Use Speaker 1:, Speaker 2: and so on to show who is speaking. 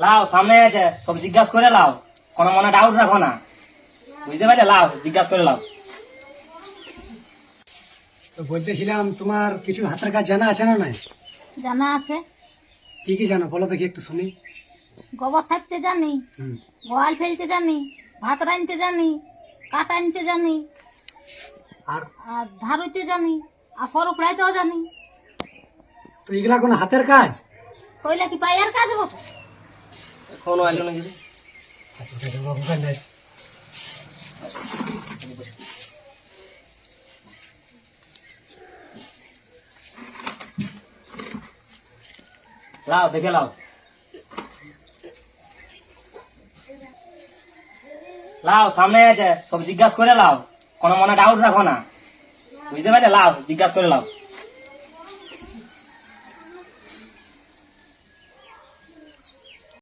Speaker 1: লাও সামনে আছে, সব জিজ্ঞাসা করে লাও, কোনো মনে ডাউট রাখো না, বুঝতে পারলে? লাও জিজ্ঞাসা করে লাও।
Speaker 2: তো বলতেছিলাম, তোমার কিছু হাতের কাজ জানা আছে না? নাই
Speaker 3: জানা আছে।
Speaker 2: কি কি জানো বলো দেখি, একটু শুনি।
Speaker 3: গোবর থাকতে জানি,
Speaker 2: হুম।
Speaker 3: গোয়াল ফেলতে জানি, ভাত রাঁধতে জানি, কাঠ আনতে জানি,
Speaker 2: আর
Speaker 3: আর ধারুতে জানি, আর ফল উড়াইতেও জানি।
Speaker 2: তো এগুলা কোনো হাতের কাজ?
Speaker 3: কইলে কি পাইয়ার কাজ বটে?
Speaker 1: এখনো আসলো না কিছু। লাও দেখে লাও, লাও সামনে আছে, সব জিজ্ঞাসা করে লাও, কোনো মনে ডাউট রাখো না, বুঝতে পারলে? লাও জিজ্ঞাসা করে লাও।